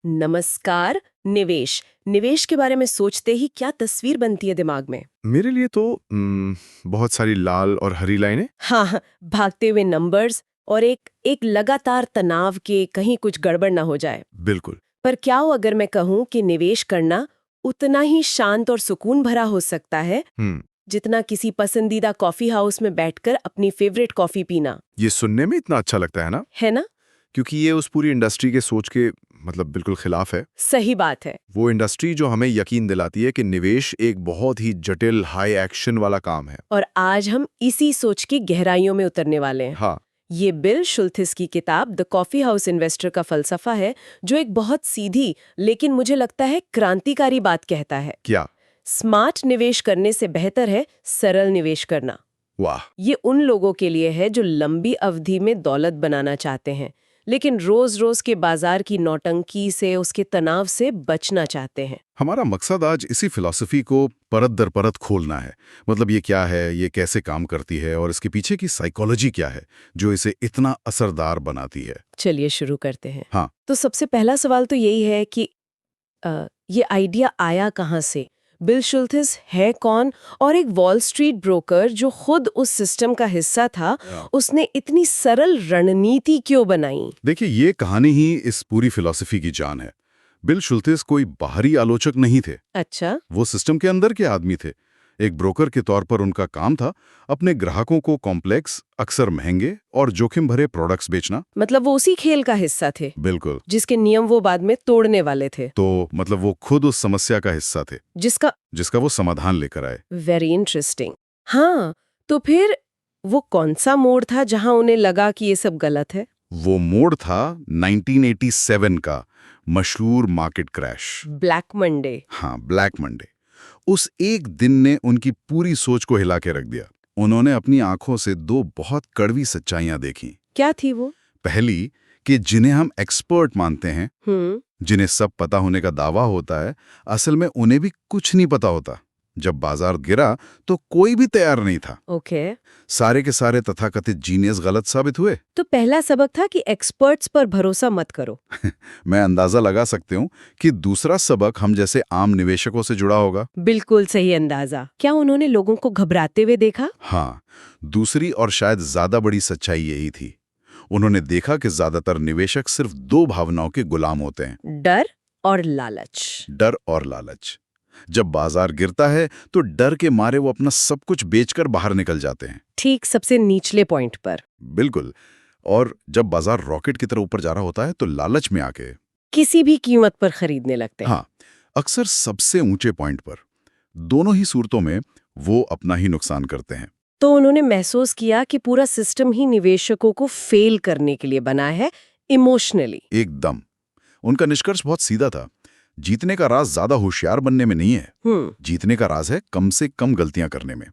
नमस्कार। निवेश निवेश के बारे में सोचते ही क्या तस्वीर बनती है दिमाग में। मेरे लिए तो बहुत सारी लाल और हरी लाइनें। हाँ हाँ, भागते हुए नंबर्स और एक एक लगातार तनाव के कहीं कुछ गड़बड़ ना हो जाए। बिल्कुल। पर क्या हो अगर मैं कहूँ कि निवेश करना उतना ही शांत और सुकून भरा हो सकता है हम्म जितना किसी पसंदीदा कॉफी हाउस में बैठकर अपनी फेवरेट कॉफी पीना। ये सुनने में इतना अच्छा लगता है ना, है ना। क्योंकि ये उस पूरी इंडस्ट्री के सोच के बिल्कुल खिलाफ है। सही बात है। वो इंडस्ट्री जो हमें यकीन दिलाती है कि निवेश एक बहुत ही जटिल हाई एक्शन वाला काम है। और आज हम इसी सोच की गहराइयों में उतरने वाले हैं। हाँ। ये बिल शुल्थिस की किताब द कॉफी हाउस इन्वेस्टर का फलसफा है, जो एक बहुत सीधी लेकिन मुझे लगता है क्रांतिकारी बात कहता है। क्या? स्मार्ट निवेश करने से बेहतर है सरल निवेश करना। वाह। ये उन लोगों के लिए है जो लंबी अवधि में दौलत बनाना चाहते हैं, लेकिन रोज रोज के बाजार की नौटंकी से, उसके तनाव से बचना चाहते हैं। हमारा मकसद आज इसी फिलॉसफी को परत दर परत खोलना है। ये क्या है, ये कैसे काम करती है और इसके पीछे की साइकोलॉजी क्या है जो इसे इतना असरदार बनाती है। चलिए शुरू करते हैं। हाँ। तो सबसे पहला सवाल तो यही है कि ये आइडिया आया कहाँ से। बिल शुल्थिस है कौन, और एक वॉल स्ट्रीट ब्रोकर जो खुद उस सिस्टम का हिस्सा था, उसने इतनी सरल रणनीति क्यों बनाई? देखिए, ये कहानी ही इस पूरी फिलॉसफी की जान है। बिल शुल्थिस कोई बाहरी आलोचक नहीं थे। अच्छा। वो सिस्टम के अंदर के आदमी थे। एक ब्रोकर के तौर पर उनका काम था अपने ग्राहकों को कॉम्प्लेक्स, अक्सर महंगे और जोखिम भरे प्रोडक्ट्स बेचना। मतलब वो उसी खेल का हिस्सा थे। बिल्कुल। जिसके नियम वो बाद में तोड़ने वाले थे। तो वो खुद उस समस्या का हिस्सा थे जिसका वो समाधान लेकर आए। Very interesting. हाँ, तो फिर वो कौन सा मोड़ था जहां उन्हें लगा कि ये सब गलत है? वो मोड़ था 1987 का मशहूर मार्केट क्रैश। Black Monday. हाँ, ब्लैक मंडे। उस एक दिन ने उनकी पूरी सोच को हिला के रख दिया। उन्होंने अपनी आंखों से दो बहुत कड़वी सच्चाइयां देखी। क्या थी वो? पहली, कि जिन्हें हम एक्सपर्ट मानते हैं, जिन्हें सब पता होने का दावा होता है, असल में उन्हें भी कुछ नहीं पता होता। जब बाजार गिरा तो कोई भी तैयार नहीं था। ओके। सारे के सारे तथाकथित जीनियस गलत साबित हुए। तो पहला सबक था कि एक्सपर्ट्स पर भरोसा मत करो। मैं अंदाजा लगा सकती हूँ कि दूसरा सबक हम जैसे आम निवेशकों से जुड़ा होगा। बिल्कुल सही अंदाजा। क्या उन्होंने लोगों को घबराते हुए देखा? हाँ, दूसरी और शायद ज्यादा बड़ी सच्चाई यही थी। उन्होंने देखा कि ज्यादातर निवेशक सिर्फ दो भावनाओं के गुलाम होते हैं, डर और लालच। डर और लालच। जब बाजार गिरता है तो डर के मारे वो अपना सब कुछ बेचकर बाहर निकल जाते हैं। ठीक सबसे निचले पॉइंट पर। बिल्कुल। और जब बाजार रॉकेट की तरह ऊपर जा रहा होता है तो लालच में आके किसी भी कीमत पर खरीदने लगते हैं। हाँ, अक्सर सबसे ऊंचे पॉइंट पर। दोनों ही सूरतों में वो अपना ही नुकसान करते हैं। तो उन्होंने महसूस किया कि पूरा सिस्टम ही निवेशकों को फेल करने के लिए बना है, इमोशनली। एकदम। उनका निष्कर्ष बहुत सीधा था। जीतने का राज ज्यादा होशियार बनने में नहीं है। जीतने का राज है कम से कम गलतियां करने में।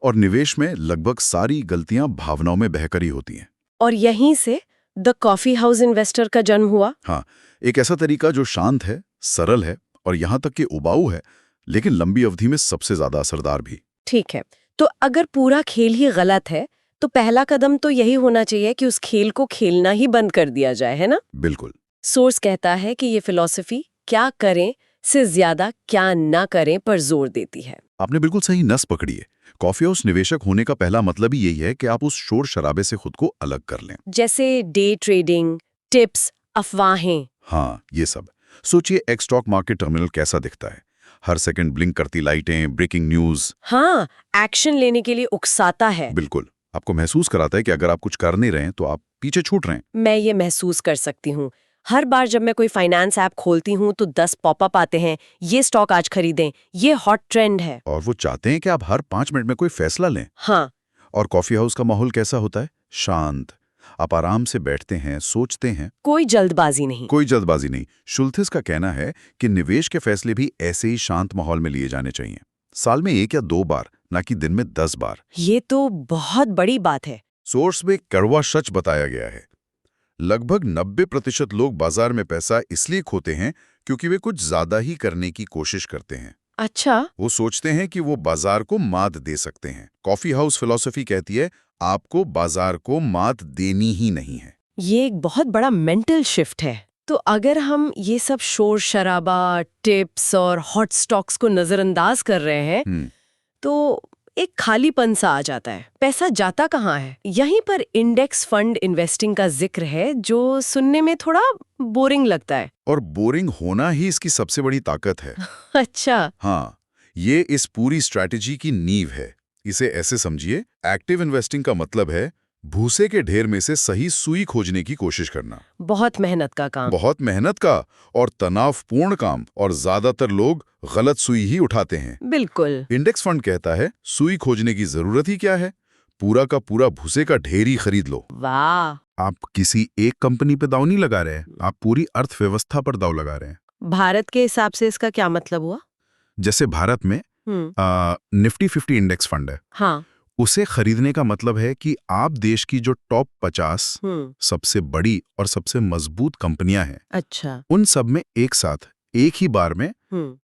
और निवेश में लगभग सारी गलतियां भावनाओं में बहकर ही होती हैं। और यहीं से द कॉफी हाउस इन्वेस्टर का जन्म हुआ। हाँ, एक ऐसा तरीका जो शांत है, सरल है और यहां तक कि उबाऊ है, लेकिन लंबी अवधि में सबसे ज्यादा असरदार भी। ठीक है, तो अगर पूरा खेल ही गलत है तो पहला कदम तो यही होना चाहिए कि उस खेल को खेलना ही बंद कर दिया जाए, है ना? बिल्कुल। सोर्स कहता है कि ये फिलॉसफी क्या करें से ज्यादा क्या ना करें पर जोर देती है। आपने बिल्कुल सही नस पकड़ी है। कॉफी हाउस निवेशक होने का पहला मतलब ही यही है कि आप उस शोर शराबे से खुद को अलग कर लें। जैसे डे ट्रेडिंग, टिप्स, अफवाहें। हाँ, ये सब। सोचिए, एक स्टॉक मार्केट टर्मिनल कैसा दिखता है। हर सेकंड ब्लिंक करती लाइटें, ब्रेकिंग न्यूज। हाँ, एक्शन लेने के लिए उकसाता है। बिल्कुल। आपको महसूस कराता है कि अगर आप कुछ कर नहीं रहे हैं तो आप पीछे छूट रहे हैं। मैं ये महसूस कर सकती हूँ। हर बार जब मैं कोई फाइनेंस ऐप खोलती हूँ तो 10 पॉपअप आते हैं, ये स्टॉक आज खरीदें, ये हॉट ट्रेंड है। और वो चाहते हैं कि आप हर 5 मिनट में कोई फैसला लें। हाँ। और कॉफी हाउस का माहौल कैसा होता है? शांत। आप आराम से बैठते हैं, सोचते हैं। कोई जल्दबाजी नहीं। कोई जल्दबाजी नहीं। शुल्थिस का कहना है कि निवेश के फैसले भी ऐसे ही शांत माहौल में लिए जाने चाहिए। साल में 1 या 2 बार, ना कि दिन में 10 बार। ये तो बहुत बड़ी बात है। सोर्स में कड़वा सच बताया गया है। लगभग 90% लोग बाजार में पैसा इसलिए खोते हैं क्योंकि वे कुछ ज्यादा ही करने की कोशिश करते हैं। अच्छा। वो सोचते हैं कि वो बाजार को मात दे सकते हैं। कॉफी हाउस फिलॉसफी कहती है, आपको बाजार को मात देनी ही नहीं है। ये एक बहुत बड़ा मेंटल शिफ्ट है। तो अगर हम ये सब शोर शराबा, टिप्स और हॉट स्टॉक्स को नजरअंदाज कर रहे हैं तो एक खालीपन सा आ जाता है। पैसा जाता कहाँ है? यहीं पर इंडेक्स फंड इन्वेस्टिंग का जिक्र है, जो सुनने में थोड़ा बोरिंग लगता है। और बोरिंग होना ही इसकी सबसे बड़ी ताकत है। अच्छा। हाँ, ये इस पूरी स्ट्रैटेजी की नींव है। इसे ऐसे समझिए, एक्टिव इन्वेस्टिंग का मतलब है भूसे के ढेर में से सही सुई खोजने की कोशिश करना। बहुत मेहनत का काम। बहुत मेहनत का और तनावपूर्ण काम, और ज्यादातर लोग गलत सुई ही उठाते हैं। बिल्कुल। इंडेक्स फंड कहता है सुई खोजने की जरूरत ही क्या है, पूरा का पूरा भूसे का ढेर ही खरीद लो। वाह। आप किसी एक कंपनी पे दांव नहीं लगा रहे, आप पूरी अर्थव्यवस्था पर दांव लगा रहे हैं। भारत के हिसाब से इसका क्या मतलब हुआ? जैसे भारत में निफ्टी 50 इंडेक्स फंड है। हाँ। उसे खरीदने का मतलब है कि आप देश की जो टॉप 50 सबसे बड़ी और सबसे मजबूत कंपनियां हैं, अच्छा। उन सब में एक साथ एक ही बार में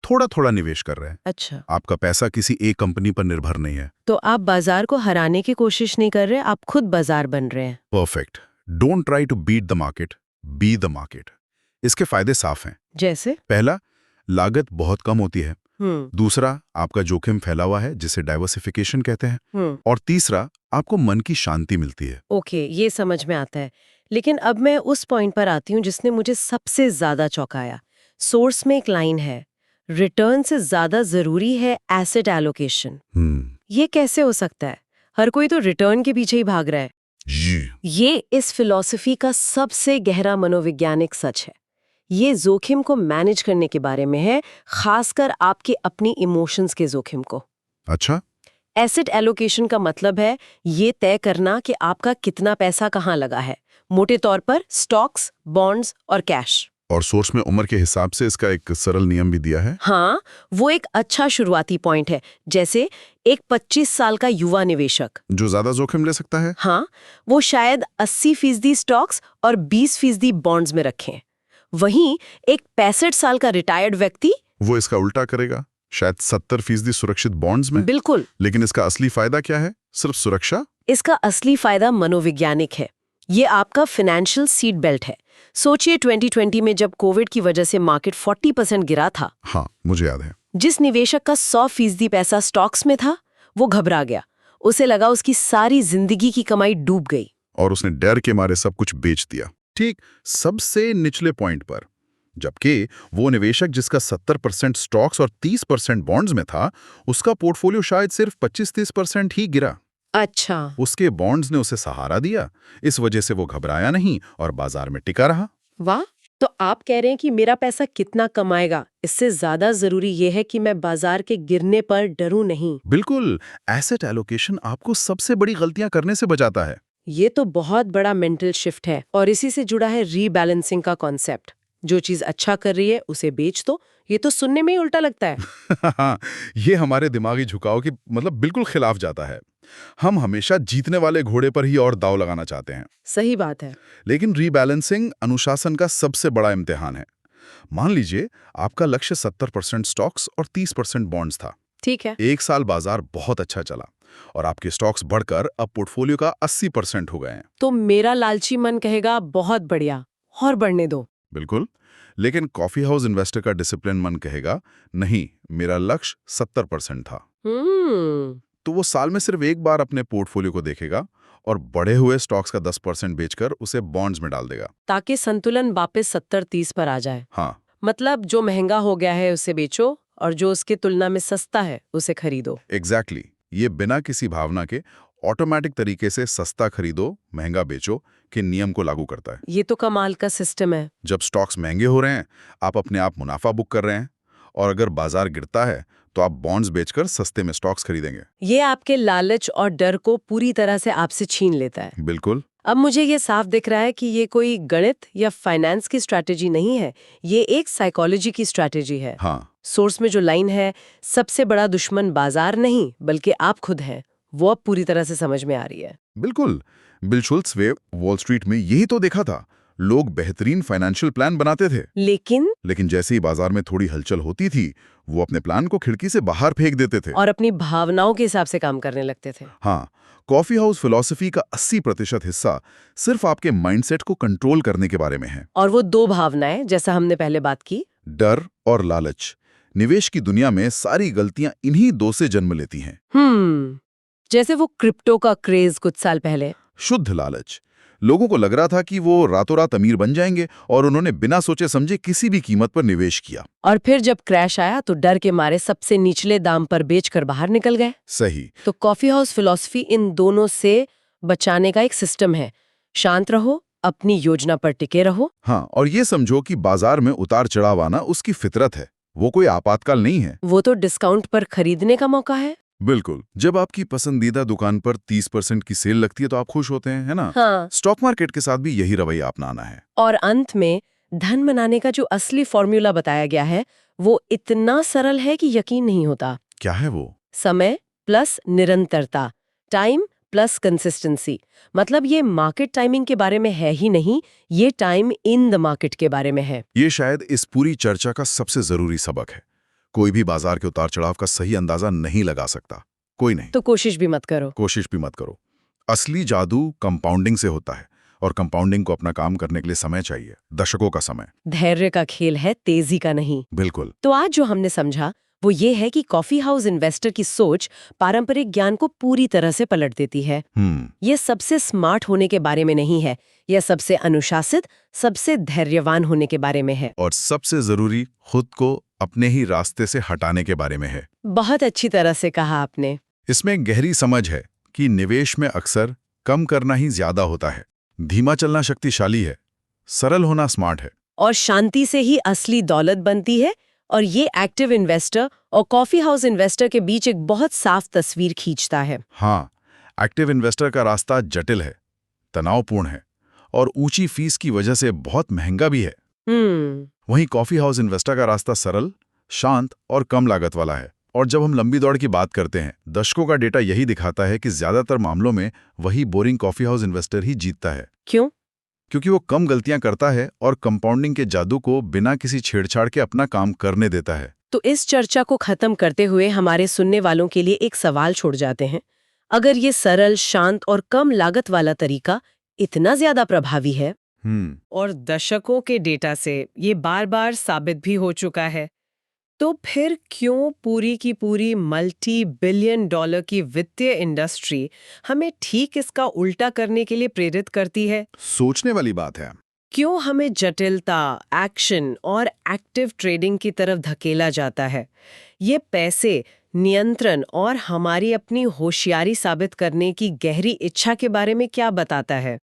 थोड़ा थोड़ा निवेश कर रहे हैं। अच्छा। आपका पैसा किसी एक कंपनी पर निर्भर नहीं है। तो आप बाजार को हराने की कोशिश नहीं कर रहे, आप खुद बाजार बन रहे हैं। Perfect. Don't try to beat the market, be the market. इसके फायदे साफ हैं। जैसे? पहला, लागत बहुत कम होती है। दूसरा, आपका जोखिम फैला हुआ है, जिसे डाइवर्सिफिकेशन कहते हैं। और तीसरा, आपको मन की शांति मिलती है। ओके, ये समझ में आता है। लेकिन अब मैं उस पॉइंट पर आती हूँ जिसने मुझे सबसे ज्यादा चौंकाया। सोर्स में एक लाइन है, रिटर्न से ज्यादा जरूरी है एसेट एलोकेशन। ये कैसे हो सकता है? हर कोई तो रिटर्न के पीछे ही भाग रहा है। ये इस फिलॉसफी का सबसे गहरा मनोवैज्ञानिक सच है। ये जोखिम को मैनेज करने के बारे में है, खासकर आपके अपनी इमोशंस के जोखिम को। अच्छा। एसेट एलोकेशन का मतलब है ये तय करना कि आपका कितना पैसा कहाँ लगा है, मोटे तौर पर स्टॉक्स, बॉन्ड्स और कैश। और सोर्स में उम्र के हिसाब से इसका एक सरल नियम भी दिया है। हाँ, वो एक अच्छा शुरुआती पॉइंट है। जैसे एक 25 साल का युवा निवेशक जो ज्यादा जोखिम ले सकता है, हाँ, वो शायद 80% स्टॉक्स और 20% बॉन्ड्स में रखें। वहीं एक 65 साल का रिटायर्ड व्यक्ति, वो इसका उल्टा करेगा, शायद 70% सुरक्षित बॉन्ड्स में। बिल्कुल। लेकिन इसका असली फायदा क्या है? सिर्फ सुरक्षा? इसका असली फायदा मनोवैज्ञानिक है। ये आपका फाइनेंशियल सीट बेल्ट है। सोचिए 2020 में जब कोविड की वजह से मार्केट 40% गिरा था। हाँ, मुझे याद है। जिस निवेशक का 100% पैसा स्टॉक्स में था, वो घबरा गया। उसे लगा उसकी सारी जिंदगी की कमाई डूब गई। और उसने डर के मारे सब कुछ बेच दिया, ठीक सबसे निचले पॉइंट पर। जबकि वो निवेशक जिसका 70% स्टॉक्स और 30% बॉन्ड्स में था, उसका पोर्टफोलियो शायद सिर्फ 25-30% ही गिरा। अच्छा। उसके बॉन्ड्स ने उसे सहारा दिया, इस वजह से वो घबराया नहीं और बाजार में टिका रहा। वाह। तो आप कह रहे हैं कि मेरा पैसा कितना कमाएगा, इससे ज्यादा जरूरी ये है कि मैं बाजार के गिरने पर डरूं नहीं। बिल्कुल। एसेट एलोकेशन आपको सबसे बड़ी गलतियां करने से बचाता है। ये तो बहुत बड़ा मेंटल शिफ्ट है। और इसी से जुड़ा है रीबैलेंसिंग का कॉन्सेप्ट। जो चीज अच्छा कर रही है उसे बेच दो। ये तो सुनने में ही उल्टा लगता है। ये हमारे दिमागी झुकाव की बिल्कुल खिलाफ जाता है। हम हमेशा जीतने वाले घोड़े पर ही और दांव लगाना चाहते हैं। सही बात है। लेकिन रीबैलेंसिंग अनुशासन का सबसे बड़ा इम्तिहान है। मान लीजिए आपका लक्ष्य 70% स्टॉक्स और 30% बॉन्ड्स था। ठीक है। एक साल बाजार बहुत अच्छा चला और आपके स्टॉक्स बढ़कर अब पोर्टफोलियो का 80% हो गए हैं। तो मेरा लालची मन कहेगा बहुत बढ़िया, और बढ़ने दो। बिल्कुल। लेकिन कॉफी हाउस इन्वेस्टर का डिसिप्लिन मन कहेगा, नहीं, मेरा लक्ष्य 70% था। तो वो साल में सिर्फ एक बार अपने पोर्टफोलियो को देखेगा और बढ़े हुए स्टॉक्स का 10% बेचकर उसे बॉन्ड्स में डाल देगा, ताकि संतुलन वापस 70-30 पर आ जाए। हाँ। मतलब जो महंगा हो गया है उसे बेचो और जो उसकी तुलना में सस्ता है उसे खरीदो। एग्जैक्टली। ये बिना किसी भावना के ऑटोमेटिक तरीके से सस्ता खरीदो, महंगा बेचो के नियम को लागू करता है। ये तो कमाल का सिस्टम है। जब स्टॉक्स महंगे हो रहे हैं, आप अपने आप मुनाफा बुक कर रहे हैं, और अगर बाजार गिरता है तो आप बॉन्ड्स बेचकर सस्ते में स्टॉक्स खरीदेंगे। ये आपके लालच और डर को पूरी तरह से आपसे छीन लेता है। बिल्कुल। अब मुझे ये साफ दिख रहा है कि ये कोई गणित या फाइनेंस की स्ट्रैटेजी नहीं है, ये एक साइकोलॉजी की स्ट्रैटेजी है। हाँ। सोर्स में जो लाइन है, सबसे बड़ा दुश्मन बाजार नहीं बल्कि आप खुद हैं, वो अब पूरी तरह से समझ में आ रही है। बिल्कुल। बिल शुल्त्ज ने वॉल स्ट्रीट में यही तो देखा था। लोग बेहतरीन फाइनेंशियल प्लान बनाते थे, लेकिन जैसे ही बाजार में थोड़ी हलचल होती थी, वो अपने प्लान को खिड़की से बाहर फेंक देते थे और अपनी भावनाओं के हिसाब से काम करने लगते थे। हाँ, कॉफी हाउस फिलॉसफी का 80% हिस्सा सिर्फ आपके माइंडसेट को कंट्रोल करने के बारे में है। और वो दो भावनाएं, जैसा हमने पहले बात की, डर और लालच। निवेश की दुनिया में सारी गलतियां इन्हीं दो से जन्म लेती हैं। जैसे वो क्रिप्टो का क्रेज कुछ साल पहले। शुद्ध लालच। लोगों को लग रहा था कि वो रातों रात अमीर बन जाएंगे और उन्होंने बिना सोचे समझे किसी भी कीमत पर निवेश किया। और फिर जब क्रैश आया तो डर के मारे सबसे निचले दाम पर बेचकर बाहर निकल गए। सही। तो कॉफी हाउस फिलॉसफी इन दोनों से बचाने का एक सिस्टम है। शांत रहो, अपनी योजना पर टिके रहो। हाँ, और ये समझो कि बाजार में उतार चढ़ाव आना उसकी फितरत है, वो कोई आपातकाल नहीं है। वो तो डिस्काउंट पर खरीदने का मौका है। बिल्कुल। जब आपकी पसंदीदा दुकान पर 30% की सेल लगती है तो आप खुश होते हैं, है ना? हाँ। स्टॉक मार्केट के साथ भी यही रवैया अपनाना है। और अंत में धन बनाने का जो असली फॉर्मूला बताया गया है वो इतना सरल है कि यकीन नहीं होता। क्या है वो? समय प्लस निरंतरता, टाइम प्लस कंसिस्टेंसी। मतलब ये मार्केट टाइमिंग के बारे में है ही नहीं, ये टाइम इन द मार्केट के बारे में है। ये शायद इस पूरी चर्चा का सबसे जरूरी सबक है। कोई भी बाजार के उतार चढ़ाव का सही अंदाजा नहीं लगा सकता, कोई नहीं। तो कोशिश भी मत करो। कोशिश भी मत करो। असली जादू कंपाउंडिंग से होता है, और कंपाउंडिंग को अपना काम करने के लिए समय चाहिए, दशकों का समय। धैर्य का खेल है, तेजी का नहीं। बिल्कुल। तो आज जो हमने समझा वो ये है कि कॉफी हाउस इन्वेस्टर की सोच पारंपरिक ज्ञान को पूरी तरह से पलट देती है। ये सबसे स्मार्ट होने के बारे में नहीं है, यह सबसे अनुशासित, सबसे धैर्यवान होने के बारे में है। और सबसे जरूरी, खुद को अपने ही रास्ते से हटाने के बारे में है। बहुत अच्छी तरह से कहा आपने। इसमें गहरी समझ है कि निवेश में अक्सर कम करना ही ज्यादा होता है। धीमा चलना शक्तिशाली है, सरल होना स्मार्ट है। और शांति से ही असली दौलत बनती है। और ये एक्टिव इन्वेस्टर और कॉफी हाउस इन्वेस्टर के बीच एक बहुत साफ तस्वीर खींचता है। हाँ, एक्टिव इन्वेस्टर का रास्ता जटिल है, तनावपूर्ण है और ऊंची फीस की वजह से बहुत महंगा भी है। वहीं कॉफी हाउस इन्वेस्टर का रास्ता सरल, शांत और कम लागत वाला है। और जब हम लंबी दौड़ की बात करते हैं, दशकों का डेटा यही दिखाता है कि ज्यादातर मामलों में वही बोरिंग कॉफी हाउस इन्वेस्टर ही जीतता है। क्यों? क्योंकि वो कम गलतियां करता है और कंपाउंडिंग के जादू को बिना किसी छेड़छाड़ के अपना काम करने देता है। तो इस चर्चा को खत्म करते हुए हमारे सुनने वालों के लिए एक सवाल छोड़ जाते हैं। अगर ये सरल, शांत और कम लागत वाला तरीका इतना ज्यादा प्रभावी है और दशकों के डेटा से ये बार-बार साबित भी हो चुका है, तो फिर क्यों पूरी की पूरी $multi-billion की वित्तीय इंडस्ट्री हमें ठीक इसका उल्टा करने के लिए प्रेरित करती है? सोचने वाली बात है। क्यों हमें जटिलता, एक्शन और एक्टिव ट्रेडिंग की तरफ धकेला जाता है? ये पैसे, नियंत्रण और हमारी अपनी होशियारी साबित करने की गहरी इच्छा के बारे में क्या बताता है?